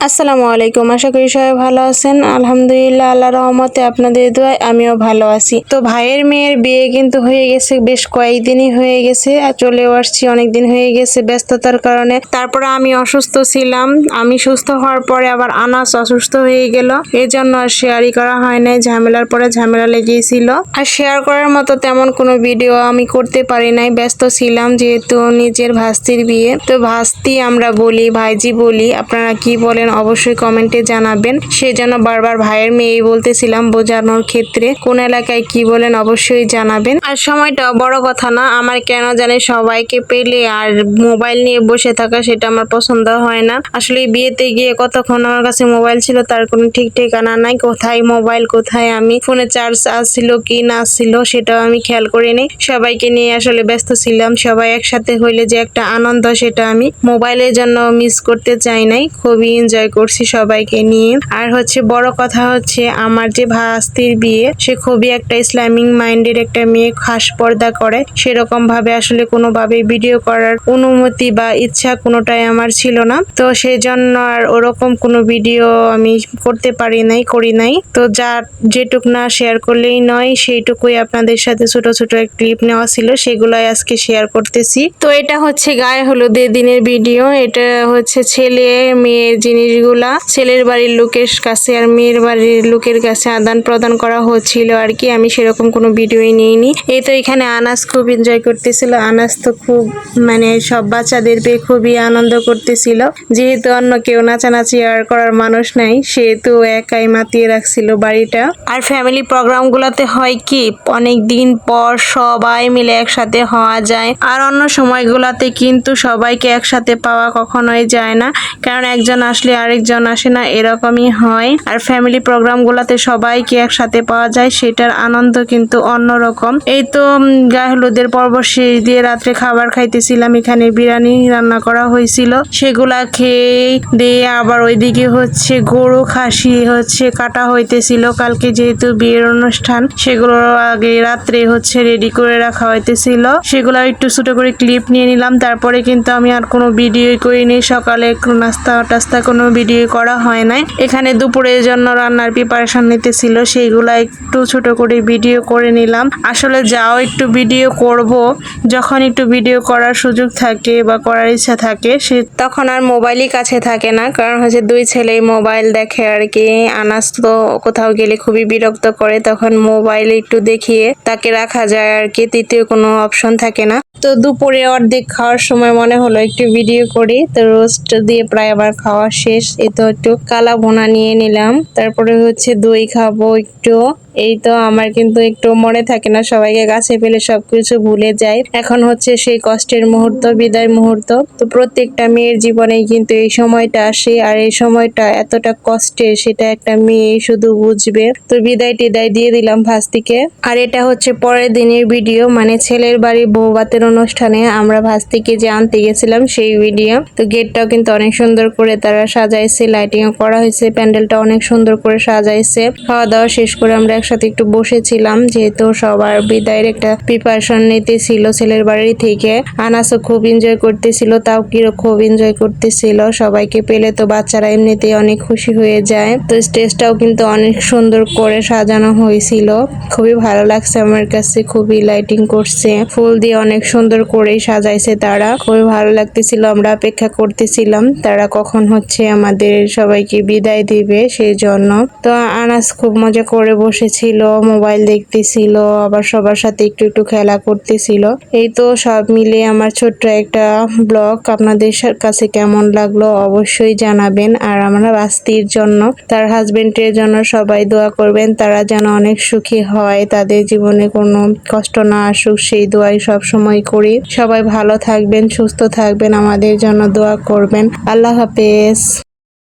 আসসালামু আলাইকুম। আশা করি সবাই ভালো আছেন। আলহামদুলিল্লাহ, আল্লাহর রহমতে আপনাদের দোয়ায় আমিও ভালো আছি। তো ভাইয়ের মেয়ের বিয়ে কিন্তু হয়ে গেছে, বেশ কয়েকদিনই হয়ে গেছে, আর চলেও আসছি, অনেকদিন হয়ে গেছে ব্যস্ততার কারণে। তারপরে আমি অসুস্থ ছিলাম, আমি সুস্থ হওয়ার পরে আবার আনাস অসুস্থ হয়ে গেল, এই জন্য আর শেয়ারই করা হয় নাই। ঝামেলার পরে ঝামেলা লেগেছিল, আর শেয়ার করার মতো তেমন কোনো ভিডিও আমি করতে পারি নাই, ব্যস্ত ছিলাম যেহেতু নিজের ভাস্তির বিয়ে। তো ভাস্তি আমরা বলি, ভাইজি বলি, আপনারা কি বলেন অবশ্যই কমেন্টে জানাবেন। সেজন্য বারবার ভাইয়ের মেয়েই বলতেছিলাম বোঝানোর ক্ষেত্রে, কোন এলাকায় কি বলেন অবশ্যই জানাবেন। আর সময়টাও বড় কথা না, আমার কেন জানি সবাইকে পেলে আর মোবাইল নিয়ে বসে থাকা সেটা আমার পছন্দ হয় না। আসলে বিয়েতে গিয়ে কতক্ষণ আমার কাছে মোবাইল ছিল তার কোনো ঠিক ঠিকানা নাই, কোথায় মোবাইল, কোথায় আমি ফোনে চার্জ আসছিল কি না আসছিল সেটাও আমি খেয়াল করিনি। সবাইকে নিয়ে আসলে ব্যস্ত ছিলাম, সবাই একসাথে হইলে যে একটা আনন্দ সেটা আমি মোবাইলের জন্য মিস করতে চাই নাই। খুবই এনজয় করছি সবাইকে নিয়ে। আর বড় কথা হচ্ছে আমার যে ভাস্তির বিয়ে, সে খুবই একটা ইসলামিক মাইন্ডের একটা মেয়ে, খাস পর্দা করে, সেরকম ভাবে আসলে কোনোভাবে ভিডিও করার অনুমতি বা ইচ্ছা কোনোটাই আমার ছিল না। তো সেই জন্য আর ওরকম কোনো ভিডিও আমি করতে পারি নাই, করি নাই। তো যেটুক না শেয়ার করলেই নয়, সেইটুকুই আপনাদের সাথে ছোট ছোট ক্লিপ নেওয়া ছিল, সেগুলাই আজকে শেয়ার করতেছি। তো এটা গায়ে হলুদের দিনের ভিডিও। এটা ছেলে মেয়ের জিনিসগুলা ছেলের বাড়ির লোকের কাছে আর মেয়ের বাড়ির লোকের কাছে আদান প্রদান করা হচ্ছিল আর কি। আমি সেরকম কোনো ভিডিওই নিইনি। এই তো এখানে আনাস খুব এনজয় করতেছিল। আনাস তো খুব সব বাচ্চাদের পেয়ে খুবই আনন্দ করতেছিল, যেহেতু অন্য কেউ নাচানাচি আর করার মানুষ নাই, সেহেতু একাই মাতিয়ে রাখছিল বাড়িটা। আর ফ্যামিলি প্রোগ্রাম গুলাতে হয় কি, অনেক দিন পর সবাই মিলে একসাথে হওয়া যায়, আর অন্য সময়গুলাতে কিন্তু সবাইকে একসাথে পাওয়া কখনোই যায় না, কারণ একজন আসলে আরেকজন আসে না, এরকমই হয়। আর ফ্যামিলি প্রোগ্রাম গুলাতে সবাইকে একসাথে পাওয়া যায়, সেটার আনন্দ কিন্তু অন্যরকম। এই তো গায়ে হলুদের পর্ব শেষ দিয়ে রাত্রে খাবার খাইতেছিলাম, এখানে বিরিয়ানি রান্না করা হয়েছিল, সেগুলা খেয়ে দিয়ে আবার ওইদিকে গরু খাসি কাটা হইতেছিল, কালকে যেহেতু বিয়ের অনুষ্ঠান, সেগুলো আগে রাত্রে রেডি করে রাখা হইতেছিল, সেগুলো একটু ছোট করে ক্লিপ নিয়ে নিলাম। তারপরে কিন্তু আমি আর কোনো ভিডিও করিনি, সকালে নাস্তা টাস্তা কোনো ভিডিও করা হয় নাই। এখানে দুপুরের জন্য রান্নার প্রিপারেশন নিতেছিল, সেইগুলা একটু ছোট করে ভিডিও করে নিলাম। আসলে যাও একটু ভিডিও করব, যখন একটু ভিডিও করার সুযোগ থাকে বা করার ইচ্ছা থাকে, সে তখন আর মোবাইলই কাছে থাকে না, কারণ দুই ছেলেই মোবাইল দেখে আর কি। আনাস তো কোথাও গেলে খুবই বিরক্ত করে, তখন মোবাইল একটু দেখিয়ে তাকে রাখা যায় আর কি, তৃতীয় কোনো অপশন থাকে না। তো দুপুরে অর্ধেক খাওয়ার সময় মনে হলো একটু ভিডিও করি, তো রোস্ট দিয়ে প্রায় আবার খাওয়া শেষ। এই তো একটু কালা ভুনা নিয়ে নিলাম, তারপরে দই খাবো একটু। এই তো আমার কিন্তু একটু মনে থাকে না, সবাইকে কাছে পেলে সবকিছু ভুলে যায়। এখন সেই কষ্টের মুহূর্ত, বিদায় মুহূর্ত। তো প্রত্যেকটা মেয়ের জীবনেই কিন্তু এই সময়টা আসে, আর এই সময়টা এতটা কষ্টের সেটা একটা মেয়ে শুধু বুঝবে। তো বিদায় টিদায় দিয়ে দিলাম ভাস্তিকে। আর এটা পরের দিনের ভিডিও, মানে ছেলের বাড়ি বৌভাতের অনুষ্ঠানে আমরা ভাস্তিকে যে আনতে গেছিলাম সেই ভিডিও। তো গেটটাও কিন্তু অনেক সুন্দর করে তারা সাজাইছে, লাইটিং করা হয়েছে, প্যান্ডেলটা অনেক সুন্দর করে সাজাইছে। খাওয়া দাওয়া শেষ করে আমরা একসাথে একটু বসেছিলাম, যেহেতু সবার বিদায়ের একটা প্রিপারেশন নিতেছিল ছেলের বাড়ি থেকে। আনাসও খুব এনজয় করতেছিল, তাও কিরো খুব এনজয় করতেছিল। সবাইকে পেলে তো বাচ্চারা এমনিতেই অনেক খুশি হয়ে যায়। তো স্টেজটাও কিন্তু অনেক সুন্দর করে সাজানো হয়েছিল, খুবই ভালো লাগছে আমার কাছে, খুবই লাইটিং করছে, ফুল দিয়ে অনেক সুন্দর করে সাজাইছে তারা, খুবই ভালো লাগতেছিল। আমরা অপেক্ষা করতেছিলাম তারা কখন আমাদের সবাইকে বিদায় দিবে, সেই জন্য। তো আনাস খুব মজা করে বসেছিল, মোবাইল দেখতেছিল, আবার সবার সাথে একটু একটু খেলা করতেছিল। এই তো সব মিলে আমার ছোট্ট একটা ব্লগ আপনাদের কাছে কেমন লাগলো অবশ্যই জানাবেন। আর আমরা ভাস্তির জন্য, তার হাজবেন্ডের জন্য সবাই দোয়া করবেন, তারা যেন অনেক সুখী হয়, তাদের জীবনে কোনো কষ্ট না আসুক, সেই দোয়াই সব সময় করি। সবাই ভালো থাকবেন, সুস্থ থাকবেন, আমাদের জন্য দোয়া করবেন। আল্লাহ হাফেজ।